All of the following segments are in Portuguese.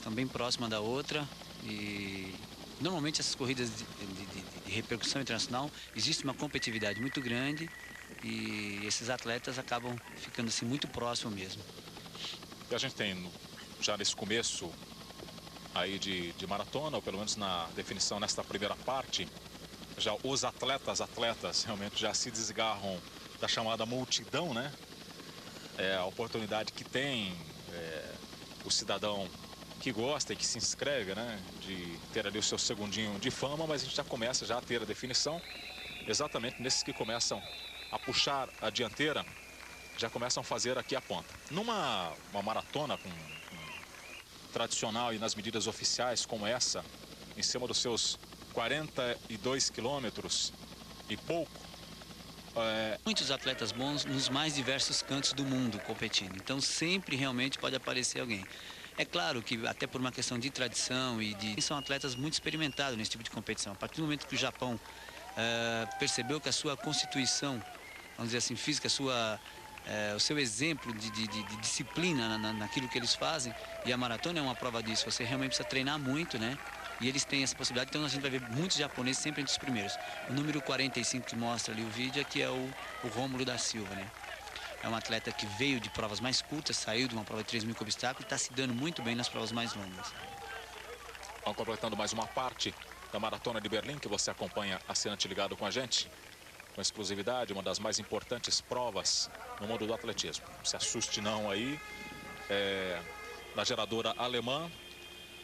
estão bem próximas da outra e normalmente essas corridas de repercussão internacional existe uma competitividade muito grande e esses atletas acabam ficando assim muito próximos mesmo. E a gente tem já nesse começo aí de maratona, ou pelo menos na definição nesta primeira parte, já os atletas realmente já se desgarram da chamada multidão, né? É a oportunidade que tem o cidadão que gosta e que se inscreve, né? De ter ali o seu segundinho de fama, mas a gente já começa já a ter a definição exatamente nesses que começam a puxar a dianteira, já começam a fazer aqui a ponta. Numa maratona com tradicional e nas medidas oficiais como essa, em cima dos seus 42 quilômetros e pouco. Muitos atletas bons nos mais diversos cantos do mundo competindo, então sempre realmente pode aparecer alguém. É claro que até por uma questão de tradição são atletas muito experimentados nesse tipo de competição. A partir do momento que o Japão percebeu que a sua constituição, vamos dizer assim, física, o seu exemplo de disciplina naquilo que eles fazem, e a maratona é uma prova disso, você realmente precisa treinar muito, né? E eles têm essa possibilidade, então a gente vai ver muitos japoneses sempre entre os primeiros. O número 45 que mostra ali o vídeo aqui é o Rômulo da Silva, né? É um atleta que veio de provas mais curtas, saiu de uma prova de 3.000 com obstáculo e está se dando muito bem nas provas mais longas. Vamos completando mais uma parte da Maratona de Berlim, que você acompanha assinante ligado com a gente, com exclusividade, uma das mais importantes provas no mundo do atletismo. Não se assuste não aí, na geradora alemã,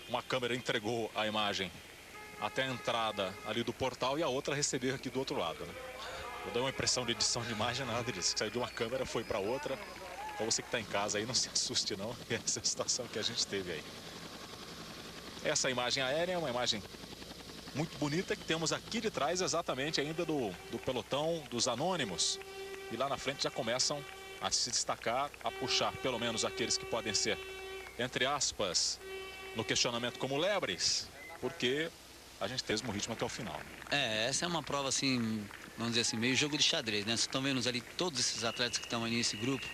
uma câmera entregou a imagem até a entrada ali do portal e a outra recebeu aqui do outro lado, né? Vou dar uma impressão de edição de imagem, nada disso. Saiu de uma câmera, foi para outra. Então você que está em casa aí, não se assuste não. Essa é a situação que a gente teve aí. Essa imagem aérea é uma imagem muito bonita que temos aqui de trás, exatamente ainda do pelotão dos anônimos. E lá na frente já começam a se destacar, a puxar pelo menos aqueles que podem ser, entre aspas, no questionamento como lebres, porque a gente teve um ritmo até o final. Essa é uma prova assim, vamos dizer assim, meio jogo de xadrez, né? Vocês estão vendo ali todos esses atletas que estão aí nesse grupo,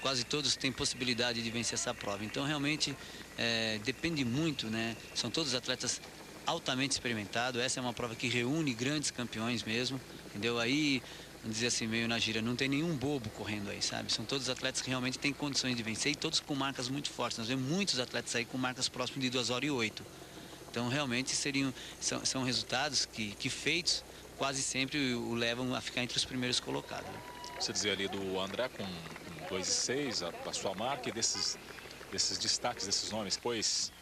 quase todos têm possibilidade de vencer essa prova. Então realmente depende muito, né? São todos atletas altamente experimentados. Essa é uma prova que reúne grandes campeões mesmo, entendeu? Aí, vamos dizer assim, meio na gíria, não tem nenhum bobo correndo aí, sabe? São todos atletas que realmente têm condições de vencer e todos com marcas muito fortes. Nós vemos muitos atletas aí com marcas próximas de 2h08. Então realmente são resultados que feitos quase sempre o levam a ficar entre os primeiros colocados. Você dizia ali do André com 2,6, a sua marca, e desses destaques, desses nomes, pois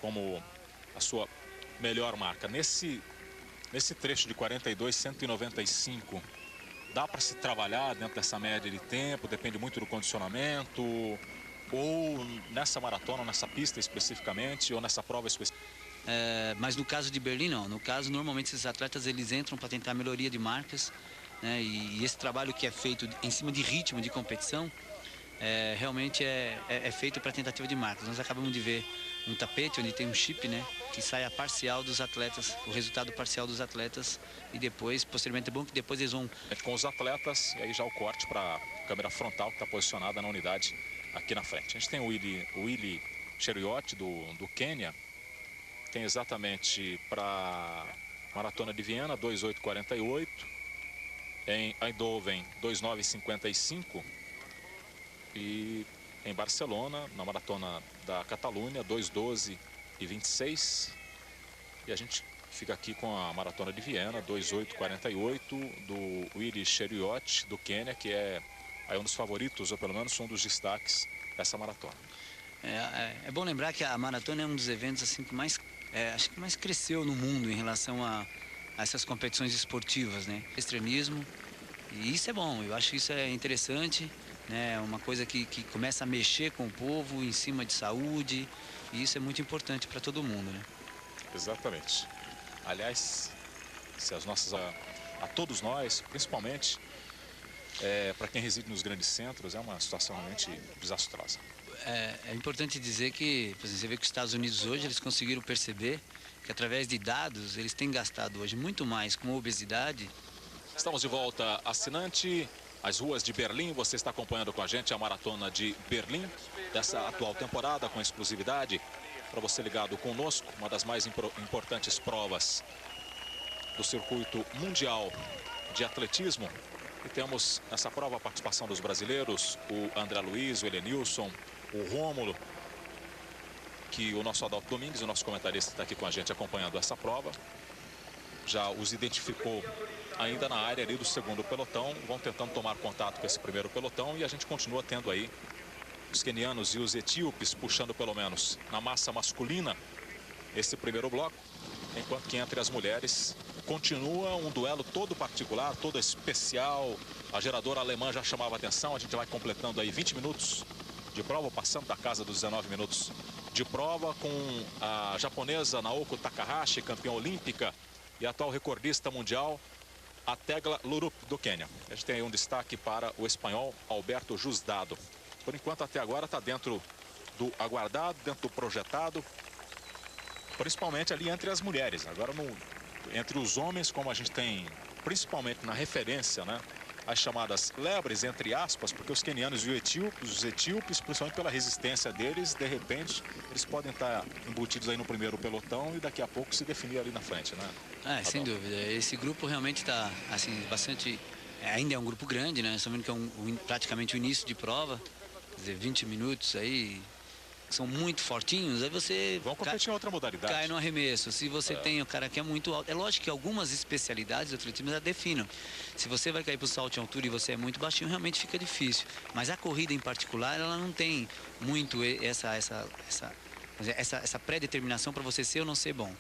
como a sua melhor marca. Nesse trecho de 42,195, dá para se trabalhar dentro dessa média de tempo, depende muito do condicionamento, ou nessa maratona, nessa pista especificamente, ou nessa prova específica? Mas no caso de Berlim, não. No caso, normalmente esses atletas eles entram para tentar melhoria de marcas, né? E esse trabalho que é feito em cima de ritmo de competição, realmente é feito para tentativa de marcas. Nós acabamos de ver um tapete onde tem um chip, né? Que sai a parcial dos atletas, o resultado parcial dos atletas, e depois, posteriormente, é bom que depois eles vão... Com os atletas, e aí já o corte para a câmera frontal que está posicionada na unidade aqui na frente. A gente tem o Willy Cheruiyot do Quênia, tem exatamente para Maratona de Viena 2,848, em Eindhoven 2,955 e em Barcelona, na Maratona da Catalunha, 2,12,26. E a gente fica aqui com a Maratona de Viena, 2,848 do Willy Cheruiyot do Quênia, que é um dos favoritos, ou pelo menos um dos destaques dessa maratona. É bom lembrar que a maratona é um dos eventos assim que acho que mais cresceu no mundo em relação a essas competições esportivas, né? Extremismo, e isso é bom, eu acho que isso é interessante, né? Uma coisa que começa a mexer com o povo em cima de saúde, e isso é muito importante para todo mundo, né? Exatamente. Aliás, se a todos nós, principalmente para quem reside nos grandes centros, é uma situação realmente desastrosa. É importante dizer que, por exemplo, você vê que os Estados Unidos hoje eles conseguiram perceber que através de dados eles têm gastado hoje muito mais com obesidade. Estamos de volta, assinante, as ruas de Berlim. Você está acompanhando com a gente a Maratona de Berlim, dessa atual temporada com exclusividade para você ligado conosco, uma das mais importantes provas do circuito mundial de atletismo. E temos nessa prova a participação dos brasileiros, o André Luiz, o Elenilson, o Rômulo, que o nosso Adalto Domingues, o nosso comentarista, está aqui com a gente acompanhando essa prova. Já os identificou ainda na área ali do segundo pelotão, vão tentando tomar contato com esse primeiro pelotão e a gente continua tendo aí os quenianos e os etíopes puxando pelo menos na massa masculina esse primeiro bloco, enquanto que entre as mulheres continua um duelo todo particular, todo especial. A geradora alemã já chamava atenção, a gente vai completando aí 20 minutos de prova, passando da casa dos 19 minutos de prova, com a japonesa Naoko Takahashi, campeã olímpica e atual recordista mundial, a Tegla Lurup, do Quênia. A gente tem aí um destaque para o espanhol Alberto Jusdado. Por enquanto, até agora, está dentro do aguardado, dentro do projetado, principalmente ali entre as mulheres. Agora, entre os homens, como a gente tem, principalmente na referência, né, as chamadas lebres, entre aspas, porque os quenianos e os etíopes, principalmente pela resistência deles, de repente, eles podem estar embutidos aí no primeiro pelotão e daqui a pouco se definir ali na frente, né? Sem dúvida. Esse grupo realmente está, assim, bastante... Ainda é um grupo grande, né? Estamos vendo que é praticamente o início de prova. Quer dizer, 20 minutos aí... São muito fortinhos, aí você... Vão competir em outra modalidade. Cai no arremesso. Se você tem o cara que é muito alto... É lógico que algumas especialidades do atletismo já definem. Se você vai cair para o salto em altura e você é muito baixinho, realmente fica difícil. Mas a corrida em particular, ela não tem muito essa pré-determinação para você ser ou não ser bom.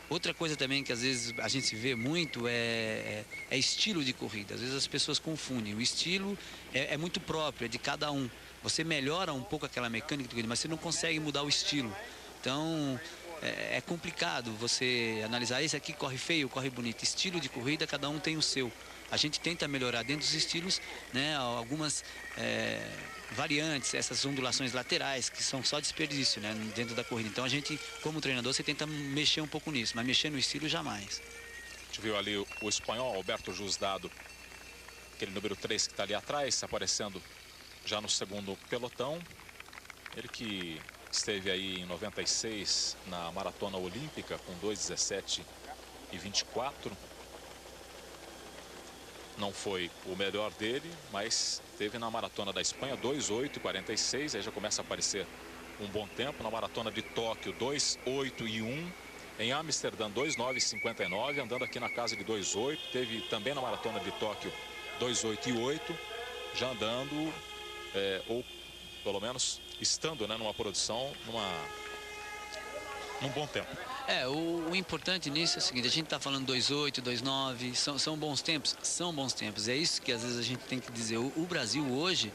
Outra coisa também que às vezes a gente se vê muito é estilo de corrida. Às vezes as pessoas confundem. O estilo é muito próprio, é de cada um. Você melhora um pouco aquela mecânica de corrida, mas você não consegue mudar o estilo. Então, é complicado você analisar. Esse aqui corre feio, corre bonito. Estilo de corrida, cada um tem o seu. A gente tenta melhorar dentro dos estilos, né, algumas variantes, essas ondulações laterais, que são só desperdício, né, dentro da corrida. Então, a gente, como treinador, você tenta mexer um pouco nisso, mas mexer no estilo, jamais. A gente viu ali o espanhol Alberto Jusdado, aquele número 3 que está ali atrás, aparecendo já no segundo pelotão. Ele que esteve aí em 96 na maratona olímpica com 2:17 e 24. Não foi o melhor dele, mas teve na maratona da Espanha 2:08 e 46. Aí já começa a aparecer um bom tempo. Na maratona de Tóquio 2:08 e 1. Em Amsterdã 2:09 e 59, andando aqui na casa de 2:08. Teve também na maratona de Tóquio 2:08 e 8, já andando ou pelo menos estando, né, numa produção, num bom tempo. O importante nisso é o seguinte: a gente está falando 2:08, 2:09, são bons tempos? São bons tempos. É isso que às vezes a gente tem que dizer. O Brasil hoje,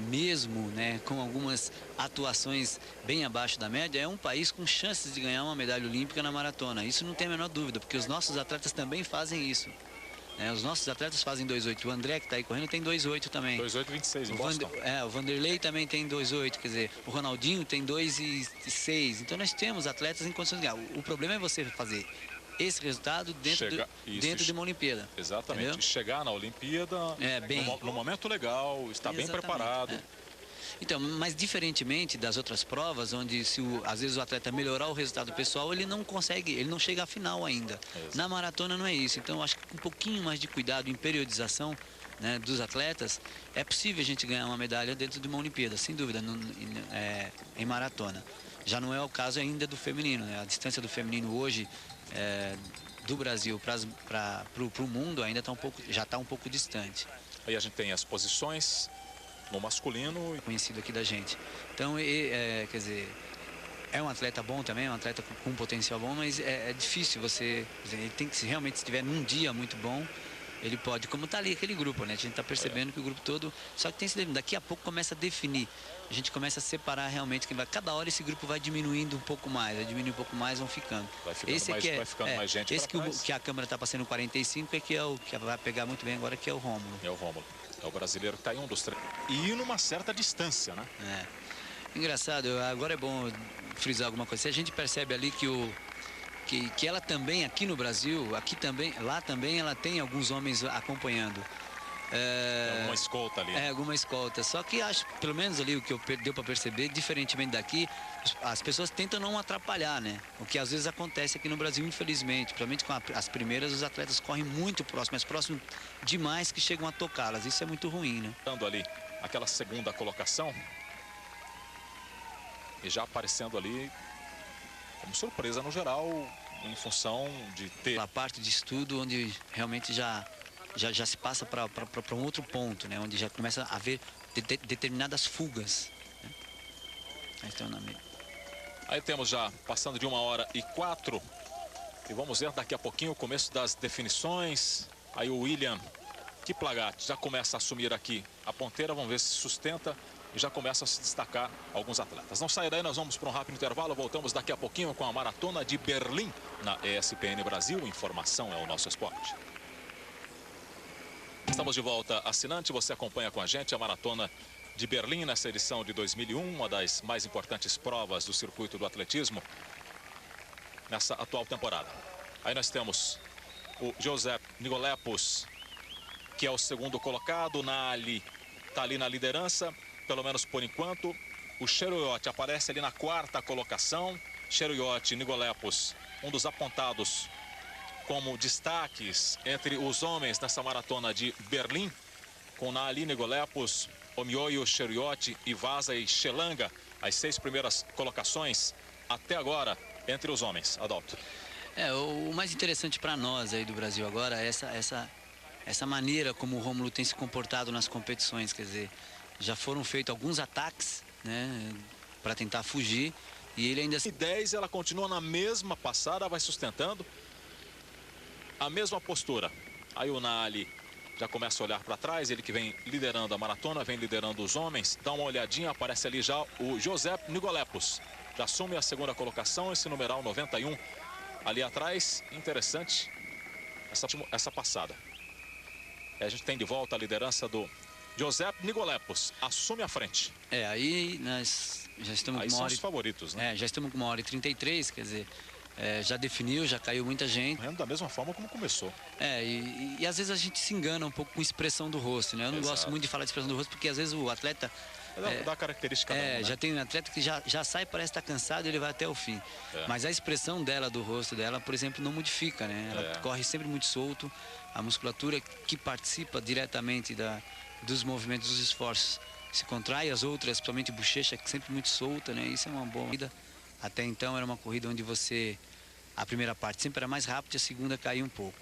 mesmo, né, com algumas atuações bem abaixo da média, é um país com chances de ganhar uma medalha olímpica na maratona. Isso não tem a menor dúvida, porque os nossos atletas também fazem isso. Os nossos atletas fazem 2:08. O André, que está aí correndo, tem 2:08 também. 2:08 e 26 em Boston. O Vanderlei também tem 2:08, quer dizer, o Ronaldinho tem 2:06. Então nós temos atletas em condições de ganhar. O problema é você fazer esse resultado dentro de uma Olimpíada. Exatamente. Entendeu? Chegar na Olimpíada no momento legal, estar bem preparado. Então, mas diferentemente das outras provas, onde às vezes o atleta melhorar o resultado pessoal, ele não consegue, ele não chega à final ainda. Na maratona não é isso. Então, acho que com um pouquinho mais de cuidado em periodização, né, dos atletas, é possível a gente ganhar uma medalha dentro de uma Olimpíada, sem dúvida, em maratona. Já não é o caso ainda do feminino, né? A distância do feminino hoje, do Brasil para o mundo, ainda já está um pouco distante. Aí a gente tem as posições no masculino. Conhecido aqui da gente. Então, quer dizer, é um atleta bom também, é um atleta com um potencial bom, mas é difícil você... Ele tem que, realmente, se estiver num dia muito bom, ele pode, como está ali aquele grupo, né? A gente está percebendo que o grupo todo... Só que daqui a pouco começa a definir. A gente começa a separar realmente quem vai... Cada hora esse grupo vai diminuindo um pouco mais, vão ficando. Vai ficando mais gente. Esse que a câmera está passando 45 que é o que vai pegar muito bem agora, que é o Rômulo. É o Rômulo. É o brasileiro que está em um dos três. E numa certa distância, né? Engraçado, agora é bom frisar alguma coisa. Se a gente percebe ali que ela também, aqui no Brasil, lá também ela tem alguns homens acompanhando. Alguma escolta ali. Alguma escolta. Só que acho, pelo menos ali o que deu para perceber, diferentemente daqui, as pessoas tentam não atrapalhar, né? O que às vezes acontece aqui no Brasil, infelizmente. Principalmente com as primeiras, os atletas correm muito próximo, mas próximo demais que chegam a tocá-las. Isso é muito ruim, né? Dando ali aquela segunda colocação. E já aparecendo ali como surpresa no geral, em função de ter a parte de estudo onde realmente já se passa para um outro ponto, né? Onde já começa a haver determinadas fugas, né? Aí temos já passando de 1h04 e vamos ver daqui a pouquinho o começo das definições. Aí o William Kiplagat já começa a assumir aqui a ponteira, vamos ver se sustenta e já começa a se destacar alguns atletas. Não sai daí, nós vamos para um rápido intervalo, voltamos daqui a pouquinho com a Maratona de Berlim na ESPN Brasil. Informação é o nosso esporte. Estamos de volta, assinante, você acompanha com a gente a Maratona de Berlim nessa edição de 2001, uma das mais importantes provas do circuito do atletismo nessa atual temporada. Aí nós temos o Josep Nicolepos, que é o segundo colocado, Nali está ali na liderança, pelo menos por enquanto. O Cheruiyot aparece ali na quarta colocação. Cheruiyot e Nicolepos, um dos apontados como destaques entre os homens nessa maratona de Berlim, com Nali, Nicolepos, Omioio, Cheruiyot, Ivasa e Shelanga, as 6 primeiras colocações até agora entre os homens. Adalto. O mais interessante para nós aí do Brasil agora é essa maneira como o Rômulo tem se comportado nas competições. Quer dizer, já foram feitos alguns ataques, né, para tentar fugir, e ele ainda... 10, ela continua na mesma passada, vai sustentando a mesma postura. Aí o Nali já começa a olhar para trás, ele que vem liderando a maratona, vem liderando os homens. Dá uma olhadinha, aparece ali já o Josep Nicolepos. Já assume a segunda colocação, esse numeral 91 ali atrás. Interessante essa passada. A gente tem de volta a liderança do Josep Nicolepos. Assume a frente. Aí nós já estamos aí com 1h... os favoritos, né? Já estamos com 1h33, quer dizer... já definiu, já caiu muita gente. Correndo da mesma forma como começou. E às vezes a gente se engana um pouco com expressão do rosto, né? Eu não gosto muito de falar de expressão do rosto, porque às vezes o atleta... dá característica não, né? Já tem um atleta que já sai, parece estar cansado e ele vai até o fim. Mas a expressão dela, do rosto dela, por exemplo, não modifica, né? Ela corre sempre muito solto. A musculatura que participa diretamente dos movimentos, dos esforços, se contrai. As outras, principalmente bochecha, que sempre muito solta, né? Isso é uma boa corrida. Até então era uma corrida onde a primeira parte sempre era mais rápida e a segunda caía um pouco.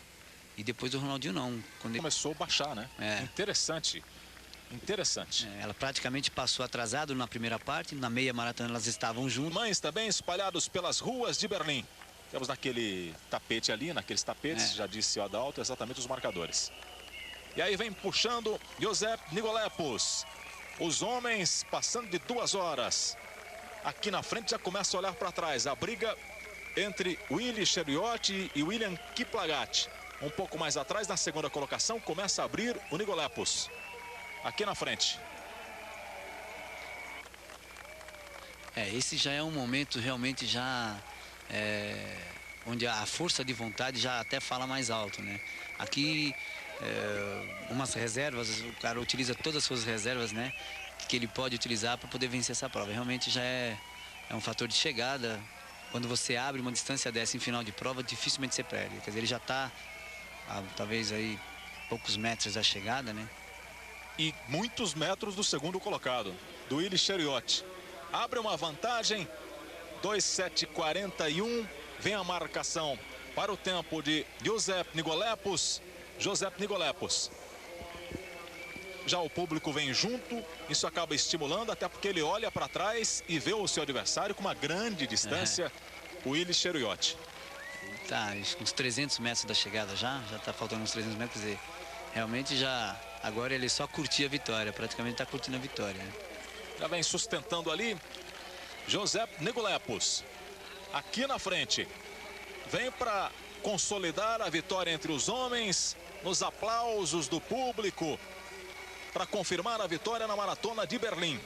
E depois o Ronaldinho não. Quando começou a baixar, né? Interessante. Ela praticamente passou atrasado na primeira parte, na meia maratona elas estavam juntas. Mães também espalhados pelas ruas de Berlim. Temos naquele tapete ali, naqueles tapetes, já disse o Adalto, exatamente os marcadores. E aí vem puxando Josep Nicolepos. Os homens passando de 2 horas. Aqui na frente já começa a olhar para trás. A briga entre Willy Cheruiyot e William Kiplagat. Um pouco mais atrás, na segunda colocação, começa a abrir o Nicolepos. Aqui na frente. Esse já é um momento realmente já... onde a força de vontade já até fala mais alto, né? Aqui, umas reservas, o cara utiliza todas as suas reservas, né? Que ele pode utilizar para poder vencer essa prova. Realmente já é um fator de chegada. Quando você abre uma distância dessa em final de prova, dificilmente você perde. Quer dizer, ele já está talvez aí poucos metros da chegada, né? E muitos metros do segundo colocado, do Willy Cheruiyot. Abre uma vantagem, 2:7:41. Vem a marcação para o tempo de Josep Nicolepos. Já o público vem junto, isso acaba estimulando, até porque ele olha para trás e vê o seu adversário com uma grande distância, o Willy Cheruiyot. Tá, uns 300 metros da chegada já tá faltando uns 300 metros, quer dizer, realmente agora ele só curtir a vitória, praticamente está curtindo a vitória, né? Já vem sustentando ali, Josep Nicolepos, aqui na frente, vem para consolidar a vitória entre os homens, nos aplausos do público, para confirmar a vitória na maratona de Berlim.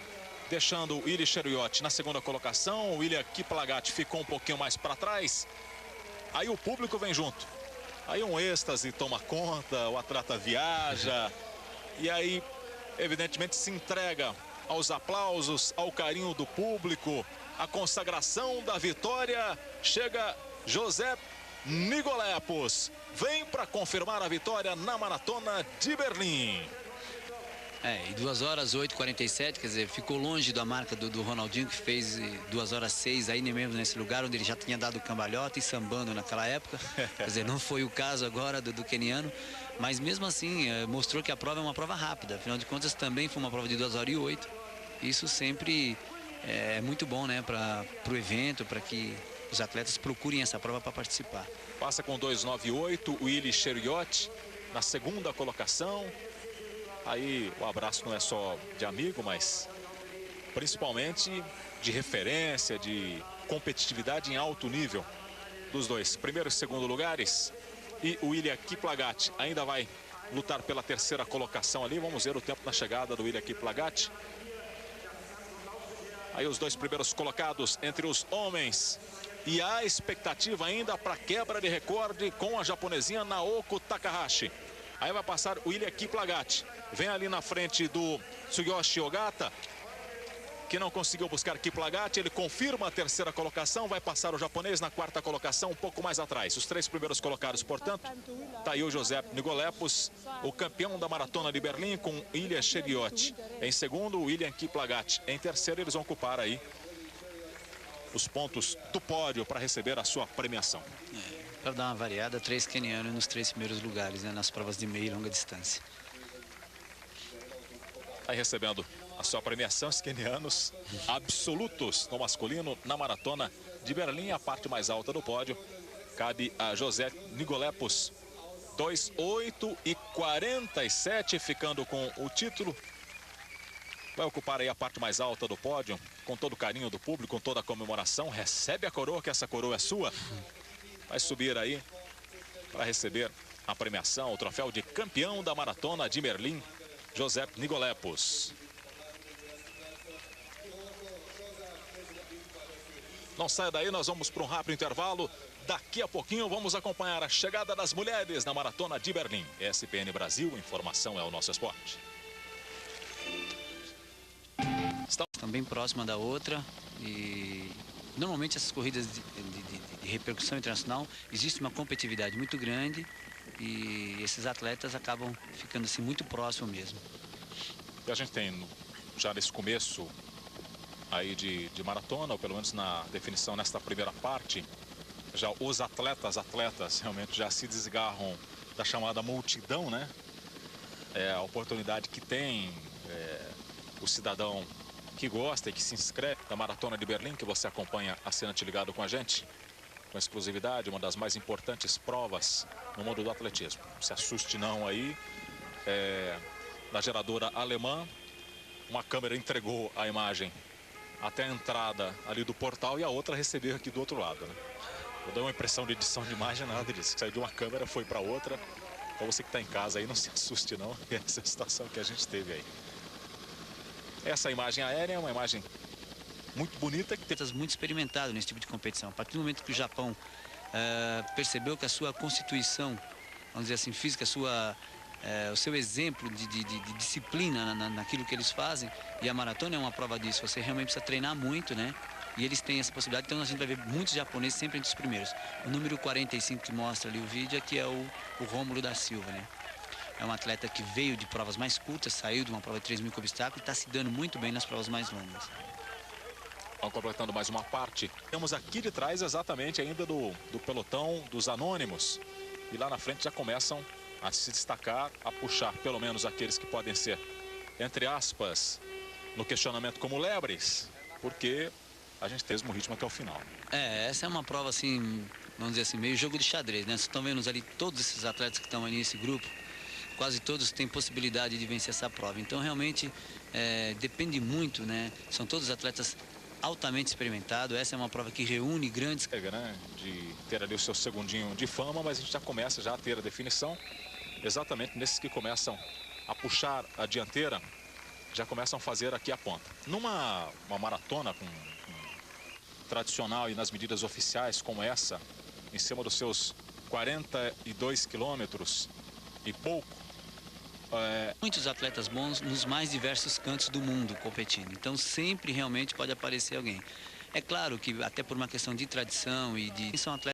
Deixando o Willy Cheruiyot na segunda colocação, o William Kiplagat ficou um pouquinho mais para trás. Aí o público vem junto. Aí um êxtase toma conta, o atleta viaja. E aí, evidentemente, se entrega aos aplausos, ao carinho do público. A consagração da vitória. Chega Josep Nicolepos. Vem para confirmar a vitória na maratona de Berlim. E 2 horas 8h47, quer dizer, ficou longe da marca do Ronaldinho, que fez 2 horas 6 aí mesmo nesse lugar onde ele já tinha dado cambalhota e sambando naquela época. Quer dizer, não foi o caso agora do queniano, mas mesmo assim mostrou que a prova é uma prova rápida. Afinal de contas, também foi uma prova de 2 horas e 8. Isso sempre é muito bom, né, para o evento, para que os atletas procurem essa prova para participar. Passa com 2:98, o Willy Cheruiyot na segunda colocação. Aí o abraço não é só de amigo, mas principalmente de referência, de competitividade em alto nível dos dois. Primeiro e segundo lugares. E o Ilia Kiplagat ainda vai lutar pela terceira colocação ali. Vamos ver o tempo na chegada do Ilia Kiplagat. Aí os dois primeiros colocados entre os homens. E há expectativa ainda para quebra de recorde com a japonesinha Naoko Takahashi. Aí vai passar o Ilia Kiplagat. Vem ali na frente do Tsuyoshi Ogata, que não conseguiu buscar Kiplagat. Ele confirma a terceira colocação. Vai passar o japonês na quarta colocação, um pouco mais atrás. Os 3 primeiros colocados, portanto, tá aí o Josep Nicolepos, o campeão da maratona de Berlim, com Ilia Cheruiyot. Em segundo, o William Kiplagat. Em terceiro, eles vão ocupar aí os pontos do pódio para receber a sua premiação. Para dar uma variada, 3 quenianos nos 3 primeiros lugares, né, nas provas de meia e longa distância. Aí recebendo a sua premiação, os quenianos absolutos no masculino na maratona de Berlim. A parte mais alta do pódio cabe a José Nicolepos, 2:8:47, ficando com o título. Vai ocupar aí a parte mais alta do pódio, com todo o carinho do público, com toda a comemoração. Recebe a coroa, que essa coroa é sua. Vai subir aí para receber a premiação, o troféu de campeão da maratona de Berlim, Josep Nicolepos. Não saia daí, nós vamos para um rápido intervalo. Daqui a pouquinho vamos acompanhar a chegada das mulheres na maratona de Berlim. ESPN Brasil, informação é o nosso esporte. Estão bem próxima da outra e normalmente essas corridas de repercussão internacional existe uma competitividade muito grande e esses atletas acabam ficando assim muito próximos mesmo. E a gente tem já nesse começo aí de maratona, ou pelo menos na definição nesta primeira parte, já os atletas realmente já se desgarram da chamada multidão, né? É a oportunidade que tem o cidadão que gosta e que se inscreve na maratona de Berlim, que você acompanha assinante ligado com a gente, com exclusividade, uma das mais importantes provas no mundo do atletismo. Se assuste não aí, da geradora alemã, uma câmera entregou a imagem até a entrada ali do portal e a outra recebeu aqui do outro lado, né? Eu dou uma impressão de edição de imagem, nada disso, que saiu de uma câmera, foi para outra. Então você que está em casa aí, não se assuste não, essa é a situação que a gente teve aí. Essa imagem aérea é uma imagem muito bonita. Muito experimentado nesse tipo de competição. A partir do momento que o Japão percebeu que a sua constituição, vamos dizer assim, física, o seu exemplo de disciplina naquilo que eles fazem, e a maratona é uma prova disso, você realmente precisa treinar muito, né? E eles têm essa possibilidade, então a gente vai ver muitos japoneses sempre entre os primeiros. O número 45 que mostra ali o vídeo aqui é o Rômulo da Silva, né? É um atleta que veio de provas mais curtas, saiu de uma prova de 3.000 com obstáculo e está se dando muito bem nas provas mais longas. Vamos completando mais uma parte. Temos aqui de trás exatamente ainda do pelotão dos anônimos. E lá na frente já começam a se destacar, a puxar pelo menos aqueles que podem ser, entre aspas, no questionamento como lebres, porque a gente tem o mesmo ritmo até o final. Essa é uma prova assim, vamos dizer assim, meio jogo de xadrez, né? Vocês estão vendo ali todos esses atletas que estão ali nesse grupo, quase todos têm possibilidade de vencer essa prova. Então realmente depende muito, né? São todos atletas altamente experimentados. Essa é uma prova que reúne grandes... Né? De ter ali o seu segundinho de fama, mas a gente já começa já a ter a definição exatamente nesses que começam a puxar a dianteira, já começam a fazer aqui a ponta. Numa maratona tradicional e nas medidas oficiais como essa, em cima dos seus 42 quilômetros e pouco, Muitos atletas bons nos mais diversos cantos do mundo competindo. Então sempre realmente pode aparecer alguém. É claro que até por uma questão de tradição e de são atletas